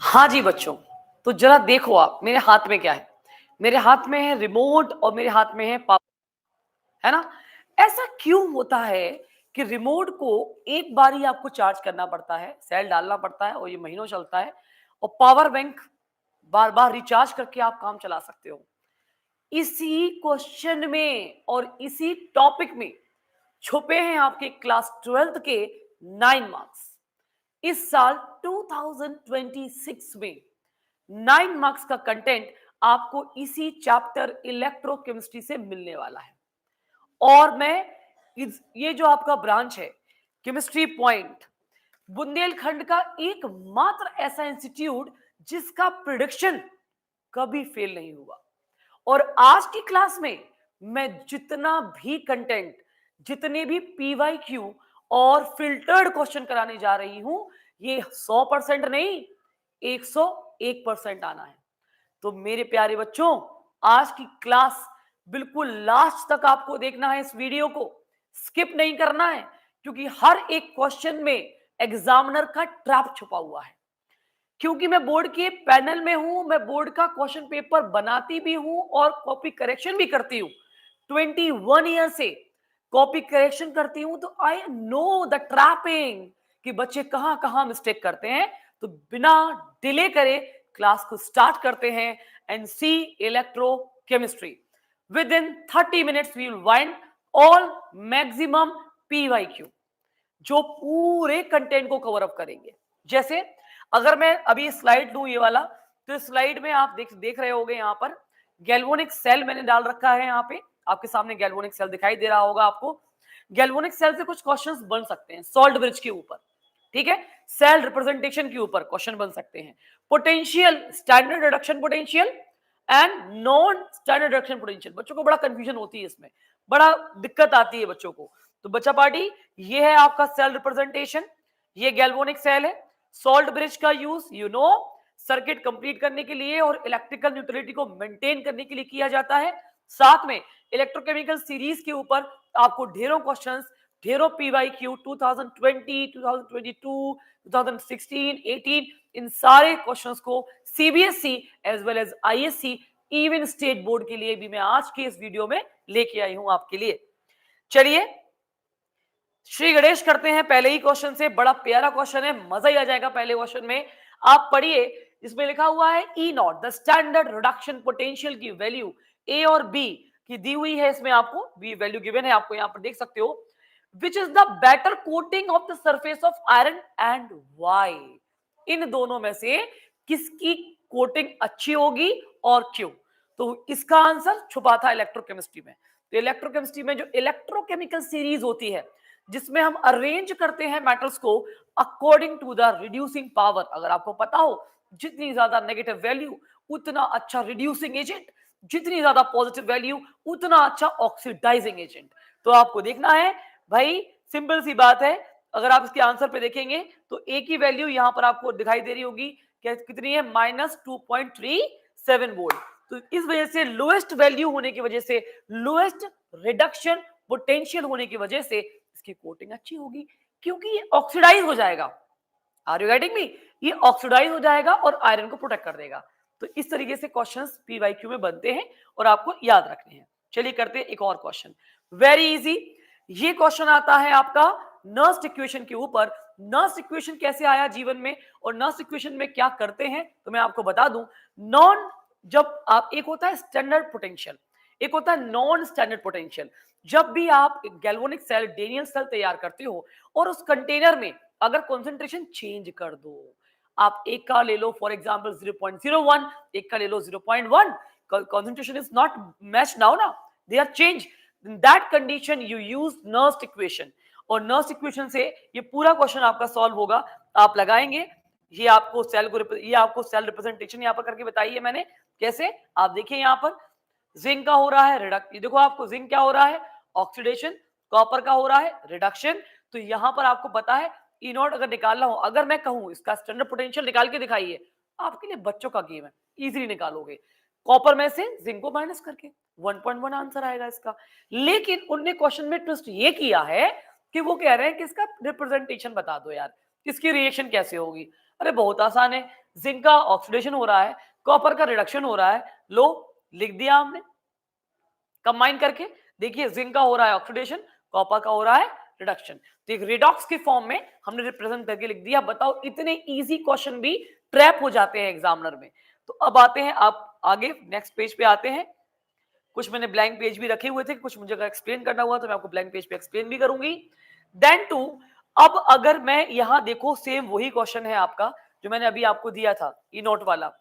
हाँ जी बच्चों, तो जरा देखो आप मेरे हाथ में क्या है। मेरे हाथ में है रिमोट और मेरे हाथ में है पावर, है ना। ऐसा क्यों होता है कि रिमोट को एक बार ही आपको चार्ज करना पड़ता है, सेल डालना पड़ता है और ये महीनों चलता है, और पावर बैंक बार बार रिचार्ज करके आप काम चला सकते हो। इसी क्वेश्चन में और इसी टॉपिक में छुपे हैं आपके क्लास 12th के 9 मार्क्स। इस साल 2026 में 9 मार्क्स का कंटेंट आपको इसी चैप्टर इलेक्ट्रोकेमिस्ट्री से मिलने वाला है। और मैं ये जो आपका ब्रांच है केमिस्ट्री पॉइंट, बुंदेलखंड का एकमात्र ऐसा इंस्टीट्यूट जिसका प्रिडिक्शन कभी फेल नहीं हुआ। और आज की क्लास में मैं जितना भी कंटेंट, जितने भी पीवाईक्यू और फिल्टर्ड क्वेश्चन कराने जा रही हूं, ये 100% नहीं, 101% आना है। तो मेरे प्यारे बच्चों, आज की क्लास बिल्कुल लास्ट तक आपको देखना है, इस वीडियो को स्किप नहीं करना है, क्योंकि हर एक क्वेश्चन में एग्जामिनर का ट्रैप छुपा हुआ है। क्योंकि मैं बोर्ड के पैनल में हूं, मैं बोर्ड का क्वेश्चन पेपर बनाती भी हूं और कॉपी करेक्शन भी करती हूं। 21 ईयर से कॉपी करेक्शन करती हूं, तो आई नो द ट्रैपिंग कि बच्चे कहां कहां मिस्टेक करते हैं। तो बिना डिले करे क्लास को स्टार्ट करते हैं। And see electrochemistry within 30 minutes we will wind all maximum PYQ, जो पूरे कंटेंट को कवर अप करेंगे। जैसे अगर मैं अभी स्लाइड लूं ये वाला, तो स्लाइड में आप देख रहे होंगे, यहाँ पर गैल्वेनिक सेल मैंने डाल रखा है। यहाँ पे आपके सामने गैल्वेनिक सेल दिखाई दे रहा होगा आपको। गैल्वेनिक सेल से कुछ क्वेश्चंस बन सकते हैं सॉल्ट ब्रिज के ऊपर, ठीक है। सेल रिप्रेजेंटेशन के ऊपर क्वेश्चन बन सकते हैं। Potential, standard reduction potential and non standard reduction potential. बच्चों को बड़ा कंफ्यूजन होती है इसमें, बड़ा दिक्कत आती है बच्चों को। तो बच्चा पार्टी, ये है आपका सेल रिप्रेजेंटेशन, ये गैल्वेनिक सेल है। सॉल्ट ब्रिज का यूज सर्किट कंप्लीट करने के लिए और इलेक्ट्रिकल न्यूट्रलिटी को मेंटेन करने के लिए किया जाता है। साथ में इलेक्ट्रोकेमिकल सीरीज के ऊपर आपको ढेरों क्वेश्चंस, ढेरों पीवाईक्यू 2020, 2022, 2016, 18, इन सारे क्वेश्चंस को CBSE as well as ISC, even state board के लिए भी मैं आज के इस वीडियो में लेके आई हूं आपके लिए। चलिए श्री गणेश करते हैं पहले ही क्वेश्चन से। बड़ा प्यारा क्वेश्चन है, मजा ही आ जाएगा पहले क्वेश्चन में। आप पढ़िए, इसमें लिखा हुआ है E naught the standard reduction potential की वैल्यू ए और बी की दी हुई है। इसमें आपको बी वैल्यू गिवन है, आपको यहां पर देख सकते हो। Which is the better coating of the surface of iron and Y. इन दोनों में से किसकी कोटिंग अच्छी होगी और क्यों? तो इसका आंसर छुपा था इलेक्ट्रोकेमिस्ट्री में। तो इलेक्ट्रोकेमिस्ट्री में जो इलेक्ट्रोकेमिकल सीरीज होती है, जिसमें हम अरेंज करते हैं मेटल्स को according to the reducing power. अगर आपको पता हो, जितनी ज्यादा नेगेटिव वैल्यू उतना अच्छा रिड्यूसिंग एजेंट, जितनी ज्यादा पॉजिटिव वैल्यू उतना अच्छा ऑक्सीडाइजिंग एजेंट। तो आपको देखना है भाई, सिंपल सी बात है। अगर आप इसके आंसर पे देखेंगे तो ए की वैल्यू यहां पर आपको दिखाई दे रही होगी, कितनी है, -2.37 वोल्ट। तो इस वजह से लोएस्ट वैल्यू होने की वजह से, लोएस्ट रिडक्शन पोटेंशियल होने की वजह से इसकी कोटिंग अच्छी होगी, क्योंकि ये ऑक्सीडाइज हो जाएगा। Are you getting me? ये ऑक्सीडाइज हो जाएगा और आयरन को प्रोटेक्ट कर देगा। तो इस तरीके से क्वेश्चंस पीवाईक्यू में बनते हैं और आपको याद रखने हैं। चलिए करते हैं एक और क्वेश्चन, वेरी इजी। ये क्वेश्चन आता है आपका नर्स्ट इक्वेशन के ऊपर। नर्स्ट इक्वेशन कैसे आया जीवन में और नर्स्ट इक्वेशन में क्या करते हैं, तो मैं आपको बता दूं। नॉन, जब आप, एक होता है स्टैंडर्ड पोटेंशियल, एक होता है नॉन स्टैंडर्ड पोटेंशियल। जब भी आप गैल्वेनिक सेल, डेनियल सेल तैयार करते हो और उस कंटेनर में अगर कॉन्सेंट्रेशन चेंज कर दो, आप एक का ले लो फॉर एग्जांपल 0.01, एक का ले लो 0.1, concentration is not matched now ना, they are changed. In that condition you use Nernst equation, और नर्स्ट इक्वेशन से ये पूरा क्वेश्चन आपका सॉल्व होगा। आप लगाएंगे, ये आपको सेल को, ये आपको सेल रिप्रेजेंटेशन यहाँ पर करके बताई है मैंने कैसे। आप देखिए यहाँ पर जिंक का हो रहा है रिडक्शन, देखो आपको जिंक क्या हो रहा है, ऑक्सीडेशन। कॉपर का हो रहा है रिडक्शन। तो यहाँ पर आपको पता है ई नॉट अगर निकालना हो, अगर मैं कहूं इसका स्टैंडर्ड पोटेंशियल निकाल के दिखाइए, आपके लिए बच्चों का गेम है, इजीली निकालोगे। कॉपर में से जिंक को माइनस करके 1.1 आंसर आएगा इसका। लेकिन उनने क्वेश्चन में ट्विस्ट ये किया है कि वो कह रहे हैं कि इसका रिप्रेजेंटेशन बता दो यार, इसकी रिएक्शन कैसे होगी। अरे बहुत आसान है, जिंक का ऑक्सीडेशन हो रहा है, कॉपर का रिडक्शन हो रहा है, लो लिख दिया हमने कंबाइन करके। देखिए जिंक का हो रहा है ऑक्सीडेशन, कॉपर का हो रहा है रिडक्शन, तो एक रिडॉक्स की फॉर्म में हमने रिप्रेजेंट करके लिख दिया। बताओ इतने इजी क्वेश्चन भी ट्रैप हो जाते हैं एग्जामिनर में। तो अब आते हैं आप आगे नेक्स्ट पेज पे आते हैं। कुछ मैंने ब्लैंक पेज भी रखे हुए थे, कुछ मुझे एक्सप्लेन करना हुआ तो मैं आपको ब्लैंक पेज पे एक्सप्लेन भी करूंगी। देन टू, अब अगर मैं यहां देखो सेम वही क्वेश्चन है आपका जो मैंने अभी आपको दिया था ई नोट वाला,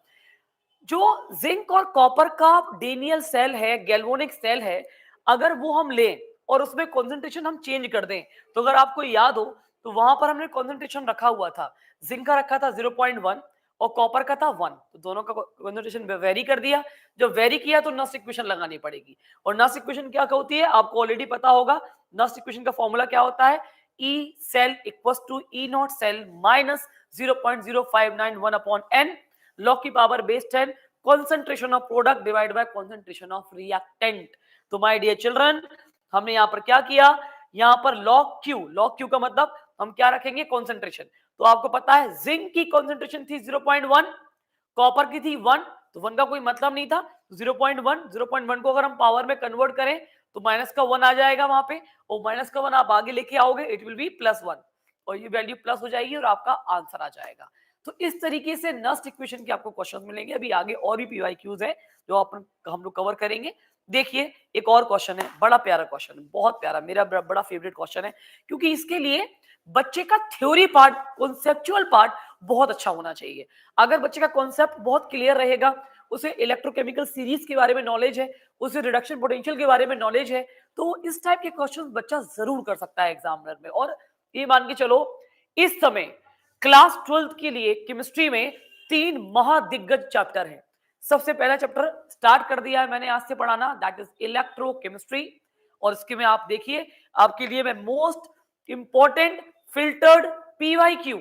जो जिंक और कॉपर का डेनियल सेल है, गैल्वेनिक सेल है, अगर वो हम लें और उसमें कॉन्सेंट्रेशन हम चेंज कर दें, तो अगर आपको याद हो तो वहां पर हमने कॉन्सेंट्रेशन रखा हुआ था, जिंक का रखा था 0.1 और कॉपर का था 1, तो दोनों का कॉन्सेंट्रेशन वेरी कर दिया। जब वेरी किया तो नस्ट इक्वेशन लगानी पड़ेगी, और नस्ट इक्वेशन क्या होती है आपको ऑलरेडी पता होगा। नस्ट इक्वेशन का फॉर्मूला क्या होता है, E cell equals to E not cell minus 0.0591 upon n, log की power base 10, concentration of product divided by concentration of reactant। तो माय डियर चिल्ड्रन, हमने यहां पर क्या किया, यहां पर log Q का मतलब हम क्या रखेंगे, कॉन्सेंट्रेशन। तो आपको पता है जिंक की कॉन्सेंट्रेशन थी 0.1, कॉपर की थी 1, तो 1 का कोई मतलब नहीं था। 0.1 को अगर हम पावर में कन्वर्ट करें तो माइनस का 1 आ जाएगा वहां पे, और माइनस का 1 आप आगे लेके आओगे, इट विल बी +1, और ये वैल्यू प्लस हो जाएगी और आपका आंसर आ जाएगा। तो इस तरीके से नस्ट इक्वेशन के आपको क्वेश्चन मिलेंगे। अभी आगे और भी पीवाईक्यूज है जो हम लोग कवर करेंगे। देखिए एक और क्वेश्चन है, बड़ा प्यारा क्वेश्चन है, बहुत प्यारा, मेरा बड़ा फेवरेट क्वेश्चन है, क्योंकि इसके लिए बच्चे का थ्योरी पार्ट, कॉन्सेप्चुअल पार्ट बहुत अच्छा होना चाहिए। अगर बच्चे का कॉन्सेप्ट बहुत क्लियर रहेगा, उसे इलेक्ट्रोकेमिकल सीरीज के बारे में नॉलेज है, उसे रिडक्शन पोटेंशियल के बारे में नॉलेज है, तो इस टाइप के क्वेश्चन बच्चा जरूर कर सकता है एग्जामिनर में। और ये मान के चलो इस समय क्लास 12 के लिए केमिस्ट्री में 3 महादिग्गज चैप्टर हैं। सबसे पहला चैप्टर स्टार्ट कर दिया है मैंने आज से पढ़ाना, दैट इज इलेक्ट्रोकेमिस्ट्री, और इसके में आप देखिए आपके लिए मैं मोस्ट इंपॉर्टेंट फिल्टर्ड पीवाईक्यू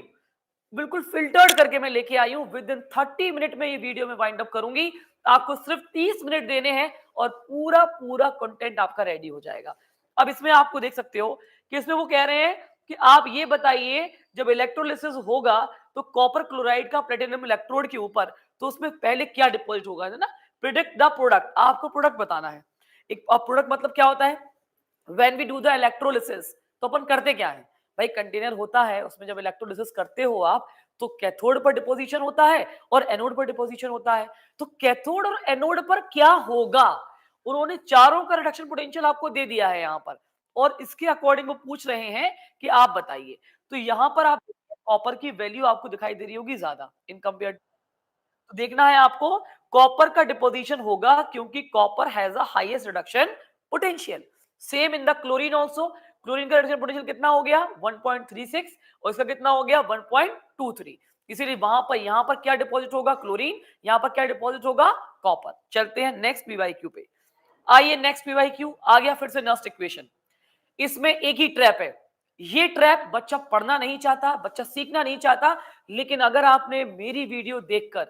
बिल्कुल फिल्टर्ड करके मैं लेके आई हूं। विद इन 30 मिनट में ये वीडियो में वाइंड अप करूंगी, आपको सिर्फ 30 मिनट देने हैं और पूरा पूरा कंटेंट आपका रेडी हो जाएगा। अब इसमें आपको देख सकते हो कि इसमें वो कह रहे हैं कि आप ये बताइए जब इलेक्ट्रोलिसिस होगा तो कॉपर क्लोराइड का प्लेटिनम इलेक्ट्रोड के ऊपर, तो उसमें पहले क्या डिपॉजिट होगा, है ना। प्रिडिक्ट द प्रोडक्ट, आपको प्रोडक्ट बताना है। एक प्रोडक्ट मतलब क्या होता है, when we do the electrolysis, तो अपन करते क्या है भाई, कंटेनर होता है, उसमें जब इलेक्ट्रोलिसिस करते हो आप तो कैथोड पर डिपोजिशन होता है और एनोड पर डिपोजिशन होता है। तो कैथोड और एनोड पर क्या होगा, उन्होंने चारों का रिडक्शन पोटेंशियल आपको दे दिया है यहाँ पर, और इसके अकॉर्डिंग वो पूछ रहे हैं कि आप बताइए। तो यहाँ पर आप कॉपर की वैल्यू आपको दिखाई दे रही होगी ज्यादा इन कंपेयर, तो देखना है आपको कॉपर का डिपोजिशन होगा, क्योंकि copper has a highest reduction potential. Same in the chlorine also, chlorine का रिडक्शन पोटेंशियल कितना हो गया 1.36, और इसका कितना हो गया 1.23। इसीलिए वहां पर यहां पर क्या डिपॉजिट होगा क्लोरीन, यहां पर क्या डिपॉजिट होगा कॉपर। चलते हैं नेक्स्ट पीवाईक्यू पे। आइए नेक्स्ट पीवाईक्यू आ गया फिर से नस्ट इक्वेशन। इसमें एक ही ट्रैप है, ये ट्रैप बच्चा पढ़ना नहीं चाहता, बच्चा सीखना नहीं चाहता, लेकिन अगर आपने मेरी वीडियो देखकर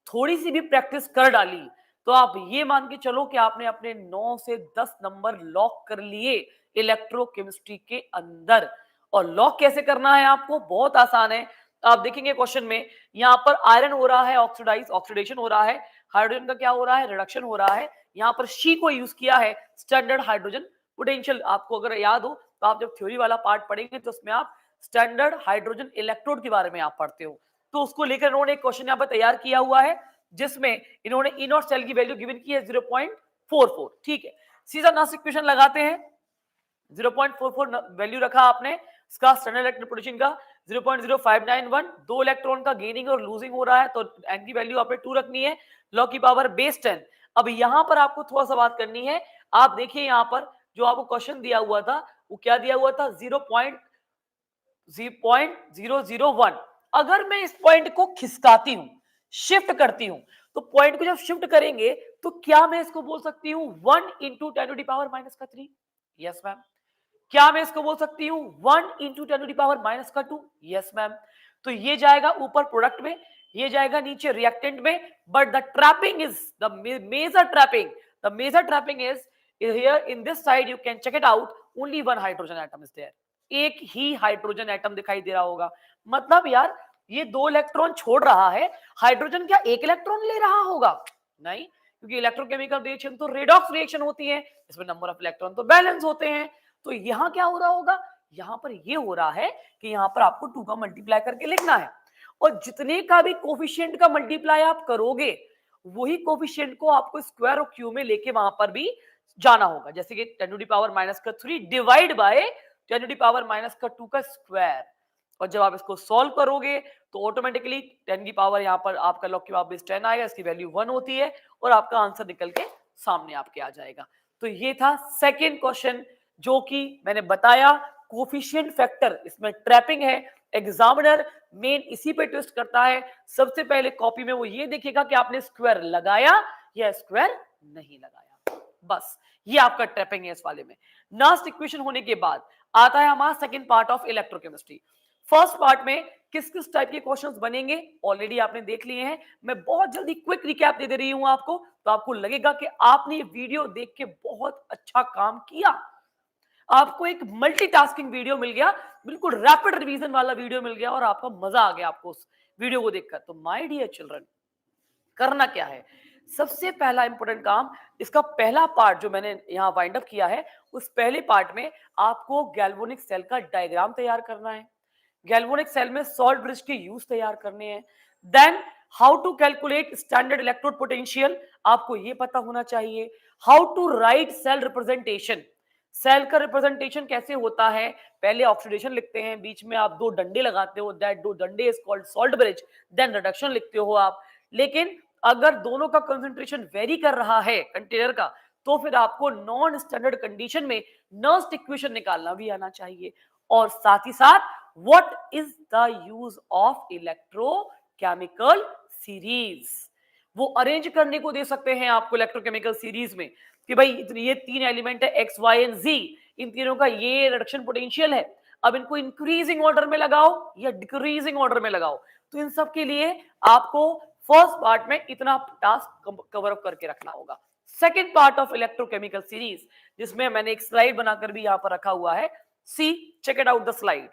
थोड़ी सी भी प्रैक्टिस कर डाली तो आप ये मान के चलो कि आपने अपने 9 से 10 नंबर लॉक कर लिए इलेक्ट्रोकेमिस्ट्री के अंदर। और लॉक कैसे करना है आपको, बहुत आसान है। आप देखेंगे क्वेश्चन में यहाँ पर आयरन हो रहा है ऑक्सीडेशन हो रहा है, हाइड्रोजन का क्या हो रहा है रिडक्शन हो रहा है, यहाँ पर शी को यूज किया है स्टैंडर्ड हाइड्रोजन पोटेंशियल। आपको अगर याद हो तो आप जब थ्योरी वाला पार्ट पढ़ेंगे तो उसमें आप स्टैंडर्ड हाइड्रोजन इलेक्ट्रोड के बारे में आप पढ़ते हो, तो उसको लेकर इन्होंने एक क्वेश्चन यहाँ पर तैयार किया हुआ है जिसमें इन्होंने ई नॉट सेल की वैल्यू गिवन की है 0.44। ठीक है, सीधा नस्ट इक्वेशन लगाते हैं। 0.44 वैल्यू रखा आपने, इसका स्टैंडर्ड इलेक्ट्रॉन पोटेंशियल का 0.0591, 2 इलेक्ट्रॉन का गेनिंग और लूजिंग हो रहा है, तो एन की वैल्यू आपने 2 रखनी है, लॉग की पावर बेस 10। अब यहां पर आपको थोड़ा सा बात करनी है। आप देखिए यहां पर जो आपको क्वेश्चन दिया हुआ था वो क्या दिया हुआ था 0.001। अगर मैं इस पॉइंट को खिसकाती हूं, शिफ्ट करती हूं, तो पॉइंट को जब शिफ्ट करेंगे तो क्या मैं इसको बोल सकती हूं 1 इंटू 10⁻⁻3? Yes ma'am. क्या मैं इसको बोल सकती हूं 1 इंटू 10⁻⁻2? Yes ma'am. तो ये जाएगा ऊपर प्रोडक्ट में, ये जाएगा नीचे रिएक्टेंट में, but the trapping is the major trapping, the major trapping is here in this side you can check it out, only one hydrogen atom is there, एक ही हाइड्रोजन एटम दिखाई दे रहा होगा। मतलब यार ये 2 इलेक्ट्रॉन छोड़ रहा है, हाइड्रोजन क्या 1 इलेक्ट्रॉन ले रहा होगा? नहीं, क्योंकि इलेक्ट्रोकेमिकल रिएक्शन तो रेडॉक्स रिएक्शन होती है, इसमें नंबर ऑफ इलेक्ट्रॉन तो बैलेंस होते हैं। तो यहाँ क्या हो रहा होगा? यहाँ पर ये हो रहा है कि यहाँ पर आपको 2 का मल्टीप्लाई करके लिखना है, और जितने का भी कोफिशिएंट का मल्टीप्लाई आप करोगे, वही कोफिशिएंट को आपको स्क्वायर और क्यू में लेके वहां पर भी जाना होगा। जैसे कि 10 टू द पावर माइनस का 3 divide by 10 to the power minus का 2 का स्क्वायर। और जब आप इसको सॉल्व करोगे तो ऑटोमेटिकली 10 की पावर यहाँ पर आपका लॉग की पावर बेस 10 आएगा, इसकी वैल्यू 1 होती है और आपका आंसर निकल के सामने आपके आ जाएगा। तो ये था सेकेंड क्वेश्चन, जो कि मैंने बताया कोफिशिएंट फैक्टर, इसमें ट्रैपिंग है। एग्जामिनर मेन इसी पे ट्विस्ट करता है। सबसे पहले कॉपी में वो ये देखेगा कि आपने स्क्वायर लगाया या स्क्वायर नहीं लगाया, बस ये आपका ट्रैपिंग है इस वाले में। लास्ट इक्वेशन होने के बाद आता है हमारा second part of electrochemistry. First part में किस किस टाइप के क्वेश्चंस बनेंगे ऑलरेडी आपने देख लिए हैं। मैं बहुत जल्दी क्विक रिकैप दे रही हूं आपको, तो आपको लगेगा कि आपने ये वीडियो देख के बहुत अच्छा काम किया। आपको एक मल्टीटास्किंग वीडियो मिल गया, बिल्कुल रैपिड रिवीजन वाला वीडियो मिल गया और आपका मजा आ गया आपको उस वीडियो को देखकर। तो माय डियर चिल्ड्रन, करना क्या है? सबसे पहला इंपॉर्टेंट काम, इसका पहला पार्ट जो मैंने यहाँ वाइंड अप किया है, उस पहले पार्ट में आपको गैल्वेनिक सेल का डायग्राम तैयार करना है। गैल्वेनिक सेल में सॉल्ट ब्रिज के यूज तैयार करने हैं। Then how to calculate standard electrode potential, आपको ये पता होना चाहिए। How to write cell representation, cell का रिप्रेजेंटेशन कैसे होता है? पहले ऑक्सीडेशन लिखते हैं, बीच में आप 2 डंडे लगाते हो, दैट 2 डंडे is called salt bridge. Then reduction लिखते हो आप। लेकिन अगर दोनों का कंसंट्रेशन वेरी कर रहा है कंटेनर का, तो फिर आपको नॉन स्टैंडर्ड कंडीशन में नर्स्ट इक्वेशन निकालना भी आना चाहिए। और साथ ही साथ what is the use of electrochemical series, वो अरेंज करने को दे सकते हैं आपको इलेक्ट्रोकेमिकल सीरीज में कि भाई ये 3 एलिमेंट है एक्स वाई एंड जी, इन तीनों का ये रिडक्शन पोटेंशियल है, अब इनको इंक्रीजिंग ऑर्डर में लगाओ या डिक्रीजिंग ऑर्डर में लगाओ। तो इन सब के लिए आपको फर्स्ट पार्ट में इतना टास्क कवर अप करके रखना होगा। Second part of electrochemical series, जिसमें मैंने एक स्लाइड बनाकर भी यहां पर रखा हुआ है। See check it out the slide.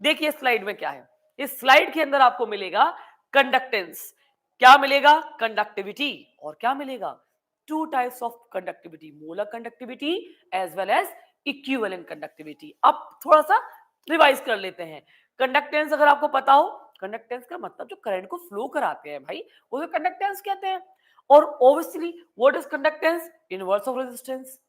देखिए स्लाइड में क्या है। इस स्लाइड के अंदर आपको मिलेगा कंडक्टेंस, क्या मिलेगा? कंडक्टिविटी। और क्या मिलेगा? 2 types of conductivity, molar conductivity as well as equivalent conductivity. अब थोड़ा सा रिवाइज कर लेते हैं। कंडक्टेंस अगर आपको पता हो, कंडक्टेंस का मतलब जो करंट को फ्लो कराते हैं भाई, उसे कंडक्टेंस कहते हैं। और obviously what is conductance? Inverse of resistance.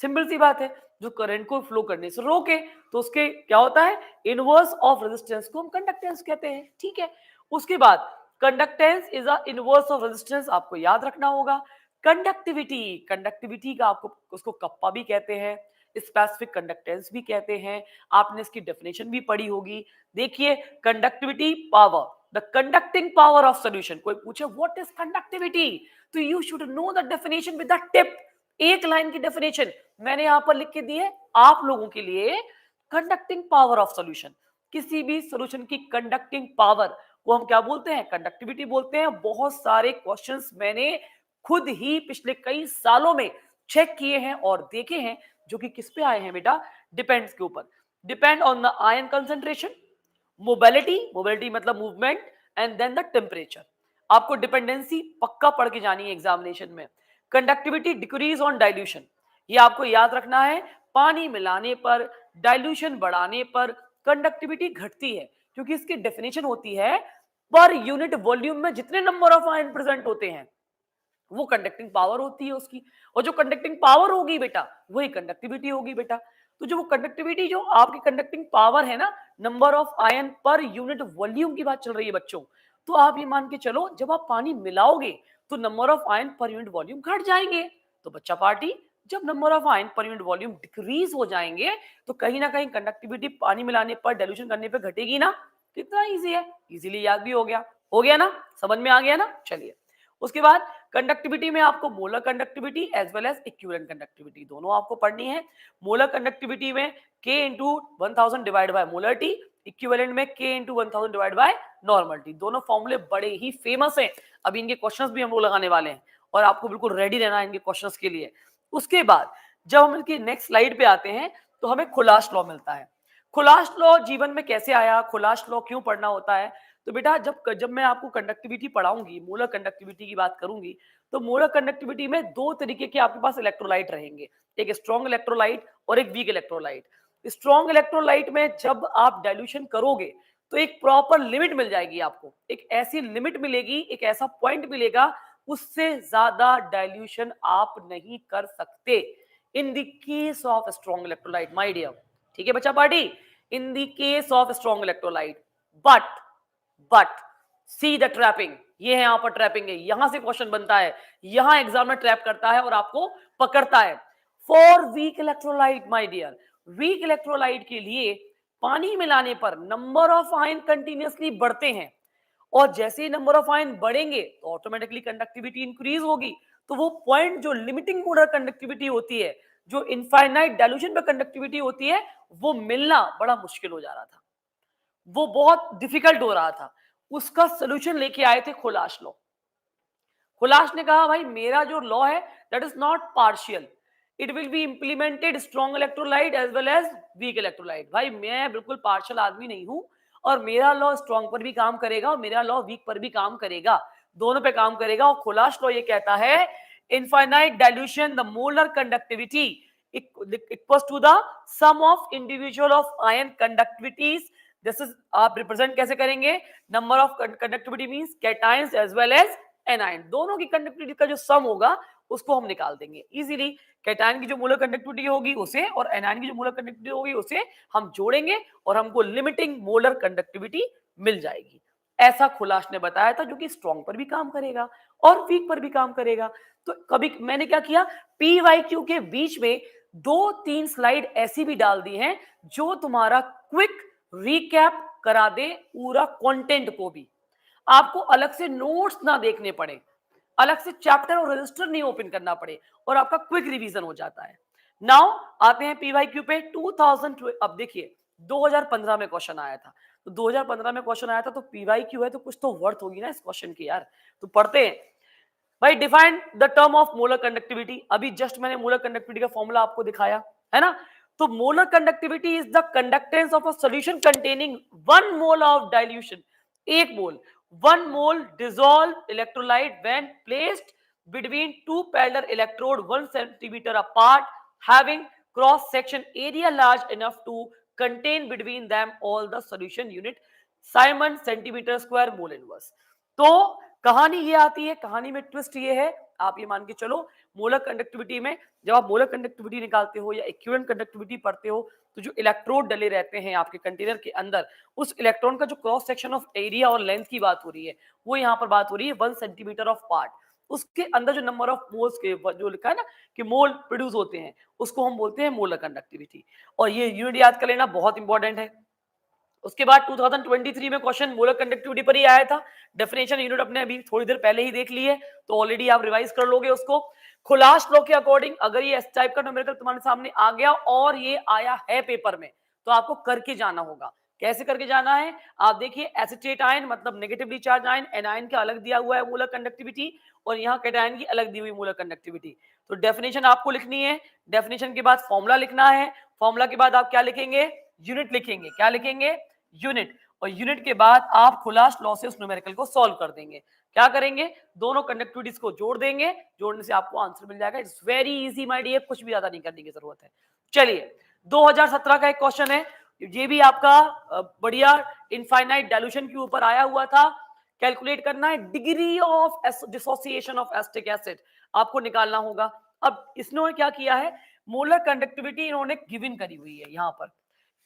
Simple सी बात है, जो करंट को फ्लो करने से रोके तो उसके क्या होता है? इनवर्स ऑफ रेजिस्टेंस को हम कंडक्टेंस कहते हैं। ठीक है, उसके बाद conductance is a inverse of resistance, आपको याद रखना होगा। कंडक्टिविटी, कंडक्टिविटी का आपको उसको कप्पा भी कहते हैं, स्पेसिफिक कंडक्टेंस भी कहते हैं। आपने इसकी डेफिनेशन भी पढ़ी होगी। देखिए conductivity power, the conducting power of solution. कोई पूछे व्हाट इज कंडक्टिविटी, तो you should know the definition with the tip. एक लाइन की डेफिनेशन मैंने यहां पर लिख के दी है आप लोगों के लिए। कंडक्टिंग पावर ऑफ सॉल्यूशन, किसी भी सॉल्यूशन की कंडक्टिंग पावर को हम क्या बोलते हैं? कंडक्टिविटी बोलते हैं। बहुत सारे क्वेश्चंस मैंने खुद ही पिछले कई सालों में चेक किए हैं और देखे हैं, जो कि किस पे आए हैं बेटा? डिपेंड्स के ऊपर। Depend on the ion concentration, mobility, mobility मतलब movement, and then the temperature. आपको डिपेंडेंसी पक्का पढ़ के जानी है एग्जामिनेशन में। कंडक्टिविटी डिक्रीज ऑन डाइल्यूशन, ये आपको याद रखना है। पानी मिलाने पर, डाइल्यूशन बढ़ाने पर कंडक्टिविटी घटती है, क्योंकि इसकी डेफिनेशन होती है पर यूनिट वॉल्यूम में जितने नंबर ऑफ आयन प्रेजेंट होते हैं वो कंडक्टिंग पावर होती है उसकी। और जो कंडक्टिंग पावर होगी बेटा, वही कंडक्टिविटी होगी बेटा। तो जो वो कंडक्टिविटी, जो आपकी कंडक्टिंग पावर है ना, number of ion per unit volume की बात चल रही है बच्चों, तो आप ये मान के चलो जब आप पानी मिलाओगे तो number of ion per unit volume घट जाएंगे। तो बच्चा पार्टी, जब number of ion per unit volume decrease हो जाएंगे तो कहीं ना कहीं कंडक्टिविटी पानी मिलाने पर, डाइल्यूशन करने पर घटेगी ना। कितना इजी है, इजीली याद भी हो गया ना, समझ में आ गया ना। चलिए उसके बाद कंडक्टिविटी में आपको molar conductivity as well as equivalent conductivity दोनों आपको पढ़नी है। मोलर कंडक्टिविटी में K into 1000 divide by molarity, equivalent में K into 1000 divide by normality. दोनों फॉर्मूले बड़े ही फेमस हैं, अभी इनके क्वेश्चंस भी हम लोग लगाने वाले हैं और आपको बिल्कुल रेडी रहना है इनके क्वेश्चंस के लिए। उसके बाद जब हम इनकी नेक्स्ट स्लाइड पे आते हैं तो हमें खुलास लॉ मिलता है। खुलास लॉ जीवन में कैसे आया, खुलास लॉ क्यों पढ़ना होता है? तो बेटा जब जब मैं आपको कंडक्टिविटी पढ़ाऊंगी, मोलर कंडक्टिविटी की बात करूंगी, तो मोलर कंडक्टिविटी में दो तरीके के आपके पास इलेक्ट्रोलाइट रहेंगे, एक स्ट्रॉन्ग इलेक्ट्रोलाइट और एक वीक इलेक्ट्रोलाइट। स्ट्रॉन्ग इलेक्ट्रोलाइट में जब आप डाइल्यूशन करोगे तो एक प्रॉपर लिमिट मिल जाएगी आपको, एक ऐसी लिमिट मिलेगी, एक ऐसा पॉइंट मिलेगा, उससे ज्यादा डाइल्यूशन आप नहीं कर सकते in the case of strong electrolyte my dear. ठीक है बच्चा party, in the case of strong electrolyte. But see the trapping, ये है यहां पर ट्रैपिंग है, यहां से क्वेश्चन बनता है, यहां एग्जाम में ट्रैप करता है और आपको पकड़ता है। For weak electrolyte my dear, weak electrolyte के लिए पानी मिलाने पर नंबर ऑफ आयन कंटिन्यूअसली बढ़ते हैं, और जैसे ही नंबर ऑफ आयन बढ़ेंगे तो ऑटोमेटिकली कंडक्टिविटी इंक्रीज होगी। तो वो पॉइंट जो लिमिटिंग मोलर कंडक्टिविटी होती है, जो इनफाइनाइट डाइल्यूशन पे कंडक्टिविटी होती है, वो मिलना बड़ा मुश्किल हो जा रहा था, वो बहुत डिफिकल्ट हो रहा था। उसका सोल्यूशन लेके आए थे खोलाश लॉ। खोलाश ने कहा भाई मेरा जो लॉ है that is not partial, it will be implemented strong electrolyte as well as weak electrolyte. भाई मैं बिल्कुल पार्शियल आदमी नहीं हूं, और मेरा लॉ स्ट्रॉन्ग पर भी काम करेगा और मेरा लॉ वीक पर भी काम करेगा, दोनों पे काम करेगा। और खोलाश लॉ ये कहता है infinite dilution the molar conductivity equals to the sum of individual of ion conductivities. This is आप रिप्रेजेंट कैसे करेंगे, number of conductivity means cations as well as anion, दोनों की कंडक्टिविटी का जो सम होगा उसको हम निकाल देंगे इजीली। कैटायन की जो मोलर कंडक्टिविटी होगी उसे और एनायन की जो मोलर कंडक्टिविटी होगी उसे हम जोड़ेंगे और हमको लिमिटिंग मोलर कंडक्टिविटी मिल जाएगी। ऐसा खोलाश ने बताया था, जो कि स्ट्रॉन्ग पर भी काम करेगा और वीक पर भी काम करेगा। तो कभी मैंने क्या किया, पीवाईक्यू के बीच में 2-3 स्लाइड ऐसी भी डाल दी हैं जो तुम्हारा क्विक रिकैप करा दे पूरा कंटेंट को भी, आपको अलग से नोट्स ना देखने पड़े, अलग से चैप्टर और रजिस्टर नहीं ओपन करना पड़े, और आपका क्विक रिवीजन हो जाता है। नाउ आते हैं पीवाईक्यू पे। 2000 अब देखिए 2015 में क्वेश्चन आया था, तो 2015 में क्वेश्चन आया था तो पीवाईक्यू है तो कुछ तो वर्थ होगी ना इस क्वेश्चन की यार। तो पढ़ते हैं भाई, define the term of molar conductivity. अभी जस्ट मैंने मोलर कंडक्टिविटी का फॉर्मूला आपको दिखाया है ना। तो molar conductivity is the conductance of a solution containing 1 mole of dilution, 1 mole, 1 mole dissolved electrolyte when placed between two parallel electrode 1 centimeter apart, having cross section area large enough to contain between them all the solution unit Simon centimeter square mole inverse। तो कहानी ये आती है, कहानी में twist ये है, आप ये मान के चलो मोलर कंडक्टिविटी में जब आप मोलर कंडक्टिविटी निकालते हो या इक्विवेलेंट कंडक्टिविटी पढ़ते हो, तो जो इलेक्ट्रोड डले रहते हैं आपके कंटेनर के अंदर, उस इलेक्ट्रॉन का जो क्रॉस सेक्शन ऑफ एरिया और लेंथ की बात हो रही है, वो यहाँ पर बात हो रही है 1 सेंटीमीटर ऑफ पार्ट। उसके अंदर जो नंबर ऑफ मोल्स के जो लिखा है ना कि मोल प्रोड्यूस होते हैं, उसको हम बोलते हैं मोलर कंडक्टिविटी। और ये यूनिट याद कर लेना, बहुत इंपॉर्टेंट है। उसके बाद 2023 में क्वेश्चन मोलर कंडक्टिविटी पर ही आया था। डेफिनेशन यूनिट अपने अभी थोड़ी देर पहले ही देख ली है, तो ऑलरेडी आप रिवाइज कर लोगे उसको। खुलास लॉ के अकॉर्डिंग अगर ये एस टाइप का न्यूमेरिकल तुम्हारे सामने आ गया और ये आया है पेपर में, तो आपको करके जाना होगा। कैसे करके जाना है, आप देखिए एसिटेट आयन मतलब नेगेटिवली चार्ज आयन, एनायन का अलग दिया हुआ है मोलर कंडक्टिविटी, और यहाँ कैटायन की अलग दी हुई मोलर कंडक्टिविटी। तो डेफिनेशन आपको लिखनी है, डेफिनेशन के बाद फॉर्मूला लिखना है, फॉर्मूला के बाद आप क्या लिखेंगे, यूनिट लिखेंगे। क्या लिखेंगे, यूनिट। और यूनिट के बाद आप खुलास लॉ से उस न्यूमेरिकल को सॉल्व कर देंगे। क्या करेंगे, दोनों कंडक्टिविटीज को जोड़ देंगे, जोड़ने से आपको आंसर मिल जाएगा। It's very easy my dear, कुछ भी ज्यादा नहीं करने की जरूरत है। चलिए 2017 का एक क्वेश्चन है, ये भी आपका बढ़िया इनफाइनाइट डाइल्यूशन के ऊपर आया हुआ था। कैलकुलेट करना है degree of dissociation of acetic acid, आपको निकालना होगा। अब इसने क्या किया है, मोलर कंडक्टिविटी इन्होंने गिवन करी हुई है, यहाँ पर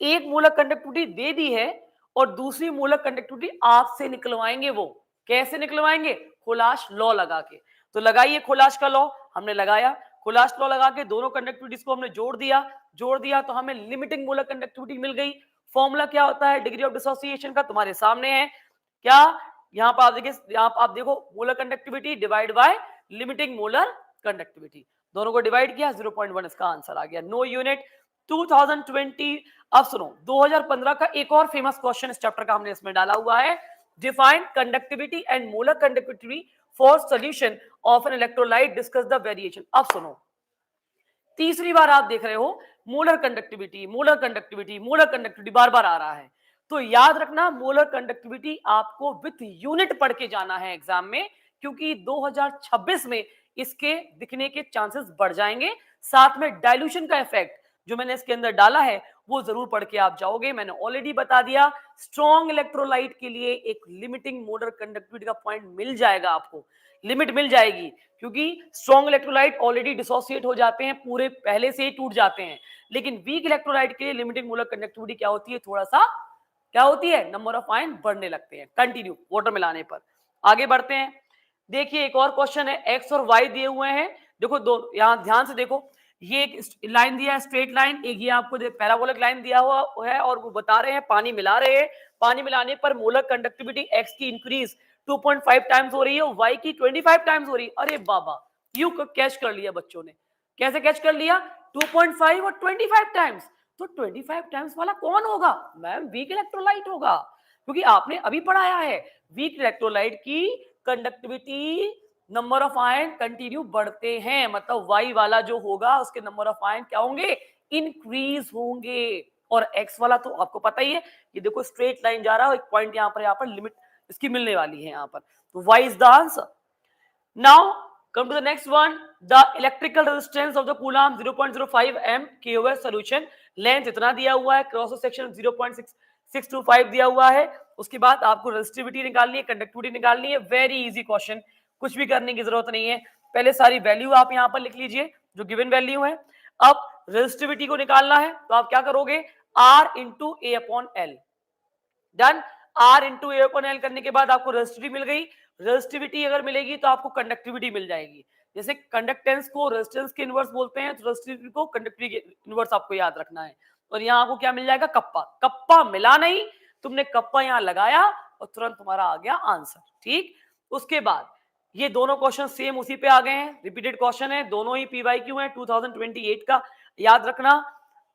एक मोलर कंडक्टिविटी दे दी है और दूसरी मोलर कंडक्टिविटी आपसे निकलवाएंगे। वो कैसे निकलवाएंगे, खुलास लॉ लगा के। तो लगाइए खुलास का लॉ, हमने लगाया। खुलास लॉ लगा के दोनों कंडक्टिविटीज को हमने जोड़ दिया तो हमें लिमिटिंग मोलर कंडक्टिविटी मिल गई। फॉर्मूला क्या होता है डिग्री ऑफ डिसोसिएशन का, तुम्हारे सामने है। क्या, यहाँ पर आप देखिए, यहाँ पर आप देखो molar conductivity divide by limiting molar conductivity, दोनों को डिवाइड किया, 0.1 इसका आंसर आ गया। No unit. 2020, अब सुनो 2015 का एक और फेमस क्वेश्चन इस चैप्टर का हमने इसमें डाला हुआ है, define conductivity and molar conductivity for solution of an electrolyte, discuss the variation. अब सुनो, तीसरी बार आप देख रहे हो मोलर कंडक्टिविटी बार बार आ रहा है। तो याद रखना मोलर कंडक्टिविटी आपको विथ यूनिट पढ़ के जाना है एग्जाम में, क्योंकि 2026 में इसके दिखने के चांसेस बढ़ जाएंगे। साथ में डाइल्यूशन का इफेक्ट जो मैंने इसके अंदर डाला है वो जरूर पढ़ के आप जाओगे। मैंने ऑलरेडी बता दिया, स्ट्रॉन्ग इलेक्ट्रोलाइट के लिए एक लिमिटिंग मोलर कंडक्टिविटी का पॉइंट मिल जाएगा, आपको लिमिट मिल जाएगी, क्योंकि स्ट्रॉन्ग इलेक्ट्रोलाइट ऑलरेडी डिसोसिएट हो जाते हैं, पूरे पहले से ही टूट जाते हैं। लेकिन वीक इलेक्ट्रोलाइट के लिए लिमिटिंग मोलर कंडक्टिविटी क्या होती है, थोड़ा सा क्या होती है, नंबर ऑफ आयन बढ़ने लगते हैं कंटिन्यू वाटर मिलाने पर। आगे बढ़ते हैं, देखिए एक और क्वेश्चन है, एक्स और वाई दिए हुए हैं। देखो दो, यहां ध्यान से देखो, ये एक लाइन दिया है स्ट्रेट लाइन, एक ये आपको पैराबोलिक लाइन दिया हुआ है और वो बता रहे हैं पानी मिला रहे हैं, पानी मिलाने पर मोलर कंडक्टिविटी एक्स की इंक्रीज 2.5 टाइम्स हो रही है, वाई की 25 टाइम्स हो रही है। अरे बाबा, यू कैच कर लिया बच्चों ने, कैसे कैच कर लिया, 2.5 और 25 टाइम्स। तो 25 टाइम्स वाला कौन होगा मैम, वीक इलेक्ट्रोलाइट होगा, क्योंकि आपने अभी पढ़ाया है वीक इलेक्ट्रोलाइट की conductivity number of ion continue बढ़ते हैं, मतलब वाई वाला जो होगा उसके नंबर ऑफ आयन क्या होंगे, इंक्रीज होंगे। और एक्स वाला तो आपको पता ही है, ये देखो स्ट्रेट लाइन जा रहा है, एक पॉइंट यहाँ पर लिमिट इसकी मिलने वाली है यहाँ पर, तो why is the answer. Now come to the next one, the electrical resistance of the coulomb 0.05 m KOH solution, length इतना दिया हुआ है, क्रॉस सेक्शन 0.625 दिया हुआ है। उसके बाद आपको रेजिस्टिविटी निकालनी है, कंडक्टिविटी निकालनी है, वेरी इजी क्वेश्चन, कुछ भी करने की जरूरत नहीं है। पहले सारी वैल्यू आप यहां पर लिख लीजिए जो गिवन वैल्यू है। अब रेजिस्टिविटी को निकालना है तो आप क्या करोगे, R into A upon L, done. R into A upon L करने के बाद आपको रेजिस्टिविटी मिल गई, रेजिस्टिविटी अगर मिलेगी तो आपको कंडक्टिविटी मिल जाएगी। जैसे कंडक्टेंस को रेजिस्टेंस के इनवर्स बोलते हैं, तो रेजिस्टिविटी को कंडक्टिविटी के इनवर्स आपको याद रखना है। और यहाँ आपको क्या मिल जाएगा, कप्पा, कप्पा मिला नहीं, तुमने कप्पा यहाँ लगाया और तुरंत तुम्हारा आ गया आंसर, ठीक। उसके बाद ये दोनों क्वेश्चन सेम उसी पे आ गए हैं, रिपीटेड क्वेश्चन है, दोनों ही PYQ है 2028 का, याद रखना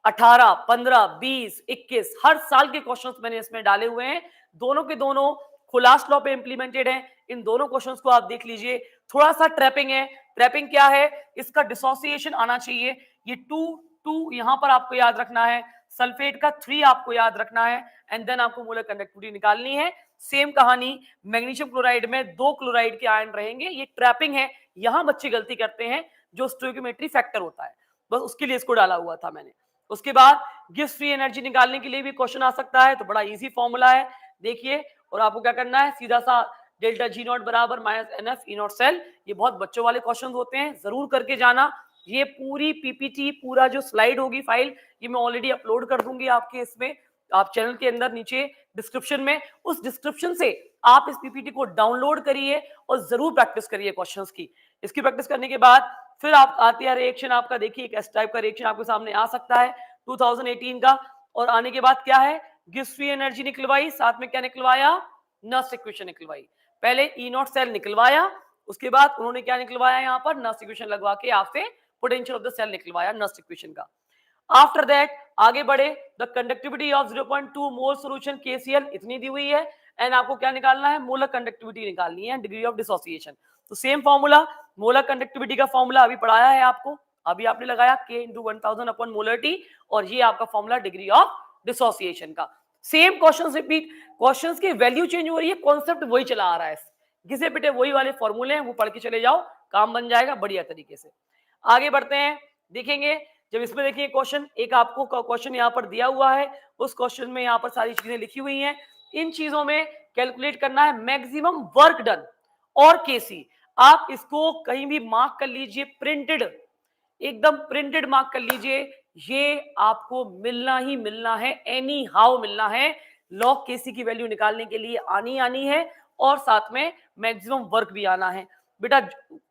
18, 15, 20, 21 हर साल के क्वेश्चंस मैंने इसमें डाले हुए हैं, दोनों के दोनों खुलास लॉ पे इंप्लीमेंटेड है। इन दोनों क्वेश्चंस को आप देख लीजिए, थोड़ा सा ट्रैपिंग है, ट्रैपिंग क्या है, इसका डिसोसिएशन आना चाहिए, ये 2 यहां पर आपको याद रखना है, सल्फेट का 3 आपको याद रखना है, एंड देन आपको मोलर कंडक्टिविटी निकालनी है। सेम कहानी मैग्नीशियम क्लोराइड में 2 क्लोराइड के आयन रहेंगे, ये ट्रैपिंग है, यहां बच्चे गलती करते हैं, जो स्टोइकियोमेट्री फैक्टर होता है, बस उसके लिए इसको डाला हुआ था मैंने। उसके बाद गिब्स फ्री एनर्जी निकालने के लिए भी क्वेश्चन आ सकता है, तो बड़ा इजी फॉर्मूला है, देखिए, और आपको क्या करना है, सीधा सा डेल्टा जी नॉट बराबर minus NF E not cell, ये बहुत बच्चों वाले क्वेश्चन होते हैं, जरूर करके जाना। ये पूरी PPT, पूरा जो स्लाइड होगी फाइल, ये मैं ऑलरेडी अपलोड कर दूंगी आपके इसमें, आप चैनल के अंदर नीचे डिस्क्रिप्शन में, उस डिस्क्रिप्शन से आप इस PPT को डाउनलोड करिए और जरूर प्रैक्टिस करिए क्वेश्चंस की। इसकी प्रैक्टिस करने के बाद फिर आप आते हैं रिएक्शन आपका, देखिए एक एस टाइप का रिएक्शन आपके सामने आ सकता है 2018 का, और आने के बाद क्या है, गिब्स फ्री एनर्जी निकलवाई, साथ में क्या निकलवाया, नस्ट इक्वेशन निकलवाई। पहले ई नॉट सेल निकलवाया, उसके बाद उन्होंने क्या निकलवाया, यहाँ पर नस्ट इक्वेशन लगवा के आपसे पोटेंशियल ऑफ द सेल निकलवाया नस्ट इक्वेशन का। आफ्टर दैट आगे बढ़े, the conductivity of 0.2 mole solution KCl इतनी दी हुई है, एंड आपको क्या निकालना है, मोलर कंडक्टिविटी निकालनी है, डिग्री ऑफ डिसोसिएशन। तो सेम फॉर्मूला, मोलर कंडक्टिविटी का फॉर्मूला अभी पढ़ाया है आपको, अभी आपने लगाया K इंटू 1000 अपॉन मोलरिटी, और ये आपका फॉर्मूला डिग्री ऑफ डिसोसिएशन का। सेम क्वेश्चंस रिपीट, क्वेश्चंस की वैल्यू चेंज हो रही है, कॉन्सेप्ट वही चला आ रहा है, घिसे पिटे वही वाले फॉर्मूले हैं, वो पढ़ के चले जाओ, काम बन जाएगा बढ़िया तरीके से। आगे बढ़ते हैं, देखेंगे जब इसमें देखिए क्वेश्चन, एक आपको क्वेश्चन यहाँ पर दिया हुआ है, उस क्वेश्चन में यहाँ पर सारी चीजें लिखी हुई हैं, इन चीजों में कैलकुलेट करना है मैक्सिमम वर्क डन और KC। आप इसको कहीं भी मार्क कर लीजिए, प्रिंटेड, एकदम प्रिंटेड मार्क कर लीजिए, ये आपको मिलना ही मिलना है, एनी हाउ मिलना है, लॉग KC की वैल्यू निकालने के लिए आनी है, और साथ में मैक्सिमम वर्क भी आना है। बेटा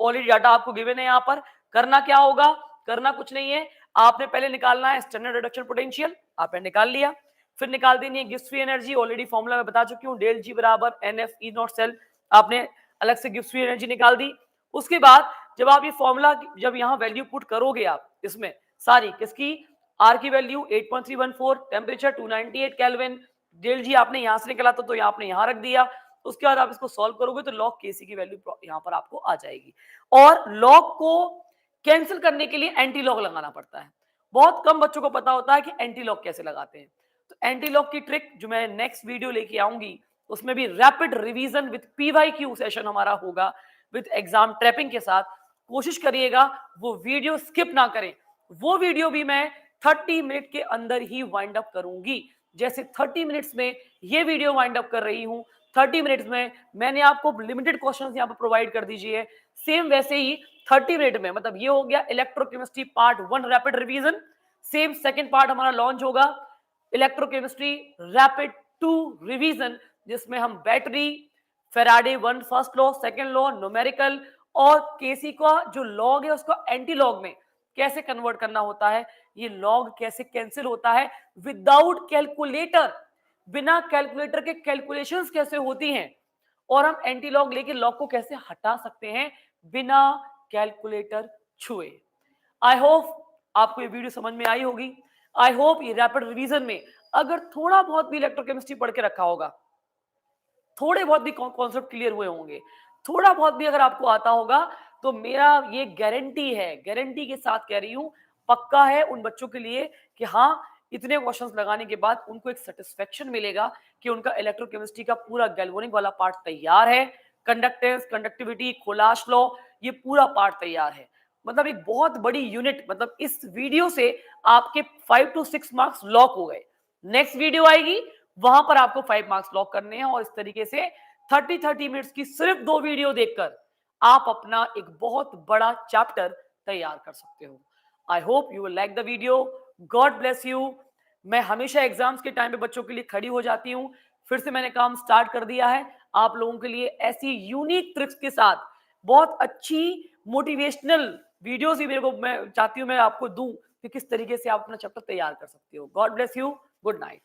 ऑलरेडी डाटा आपको गिवन है, यहाँ पर करना क्या होगा, करना कुछ नहीं है, आपने पहले निकालना है स्टैंडर्ड रिडक्शन पोटेंशियल, आपने निकाल लिया, फिर निकाल देनी है Gibbs free energy, already formula मैं बता चुकी हूँ, डेल G बराबर NF ई नॉट सेल, आपने अलग से गिब्स फ्री एनर्जी निकाल दी। उसके बाद जब आप ये फॉर्मूला, जब यहाँ वैल्यू पुट करोगे आप इसमें सारी, किसकी, R की value 8.314, temperature 298 kelvin, del G आपने यहाँ से निकाला तो आपने यहाँ रख दिया, उसके बाद आप इसको सॉल्व करोगे तो लॉग KC की वैल्यू यहाँ पर आपको आ जाएगी। और लॉग को कैंसिल करने के लिए एंटी लॉग लगाना पड़ता है, बहुत कम बच्चों को पता होता है कि एंटी लॉग कैसे लगाते हैं। तो एंटी लॉग की ट्रिक जो मैं नेक्स्ट वीडियो लेके आऊंगी, उसमें भी rapid revision with PYQ session हमारा होगा विद एग्जाम ट्रैपिंग के साथ। कोशिश करिएगा वो वीडियो स्किप ना करें। वो वीडियो भी मैं 30 मिनट के अंदर ही वाइंड अप करूंगी। जैसे 30 मिनट्स में ये वीडियो वाइंड अप कर रही हूं, 30 मिनट्स में मैंने आपको लिमिटेड क्वेश्चंस यहां पर प्रोवाइड कर दीजिए, सेम वैसे ही 30 मिनट में, मतलब ये हो गया electrochemistry part 1 rapid revision. Same second part हमारा लॉन्च होगा इलेक्ट्रोकेमिस्ट्री रैपिड 2 रिवीजन, जिसमें हम battery, Faraday 1 first law, second law, numerical और केसी का जो लॉग है उसको एंटी लॉग में कैसे कन्वर्ट करना होता है, ये लॉग कैसे कैंसिल होता है विदाउट कैलकुलेटर, बिना कैलकुलेटर के कैलकुलेशंस कैसे होती हैं, और हम एंटी लॉग लेके लॉग को कैसे हटा सकते हैं बिना कैलकुलेटर छुए। आई होप आपको ये वीडियो समझ में आई होगी। आई होप ये रैपिड रिवीजन में अगर थोड़ा बहुत भी इलेक्ट्रोकेमिस्ट्री पढ़ के रखा होगा, थोड़े बहुत भी कॉन्सेप्ट क्लियर हुए होंगे, थोड़ा बहुत भी अगर आपको आता होगा, तो मेरा ये गारंटी है, गारंटी के साथ कह रही हूं, पक्का है उन बच्चों के लिए कि हाँ, इतने क्वेश्चंस लगाने के बाद उनको एक सेटिस्फेक्शन मिलेगा कि उनका इलेक्ट्रोकेमिस्ट्री का पूरा गैल्वेनिक वाला पार्ट तैयार है, कंडक्टेंस, कंडक्टिविटी, कोलाश लॉ, ये पूरा पार्ट तैयार है। मतलब एक बहुत बड़ी यूनिट, मतलब इस वीडियो से आपके 5 to 6 मार्क्स लॉक हो गए। नेक्स्ट वीडियो आएगी, वहां पर आपको 5 मार्क्स लॉक करने हैं, और इस तरीके से 30 मिनट्स की सिर्फ 2 वीडियो देखकर आप अपना एक बहुत बड़ा चैप्टर तैयार कर सकते हो। I hope you will like the video. God bless you. मैं हमेशा एग्जाम्स के टाइम पे बच्चों के लिए खड़ी हो जाती हूँ, फिर से मैंने काम स्टार्ट कर दिया है आप लोगों के लिए ऐसी यूनिक ट्रिक्स के साथ। बहुत अच्छी मोटिवेशनल वीडियोस ही मेरे को, मैं चाहती हूँ मैं आपको दूं कि किस तरीके से आप अपना चैप्टर तैयार कर सकते हो। God bless you. Good night.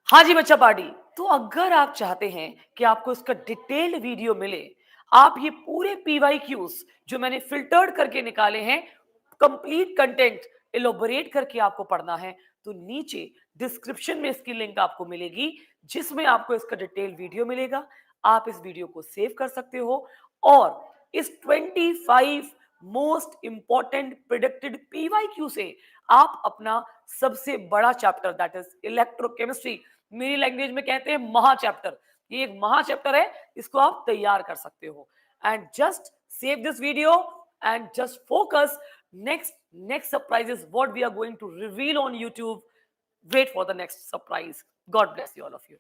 हाँ जी बच्चा पार्टी, तो अगर आप चाहते हैं कि आपको इसका डिटेल्ड वीडियो मिले, आप ये पूरे पीवाईक्यूज जो मैंने फिल्टर्ड करके निकाले हैं, कंप्लीट कंटेंट इलोबरेट करके आपको पढ़ना है, तो नीचे डिस्क्रिप्शन में इसकी लिंक आपको मिलेगी, जिसमें आपको इसका डिटेल वीडियो मिलेगा। आप इस वीडियो को सेव कर सकते हो और इस 25 मोस्ट इंपॉर्टेंट प्रिडिक्टेड पीवाईक्यू से आप अपना सबसे बड़ा चैप्टर, दैट इज इलेक्ट्रोकेमिस्ट्री, मेरी लैंग्वेज में कहते हैं महा चैप्टर, ये एक महा चैप्टर है, इसको आप तैयार कर सकते हो। And just save this video and just focus. Next surprise is what we are going to reveal on YouTube. Wait for the next surprise. God bless you all of you.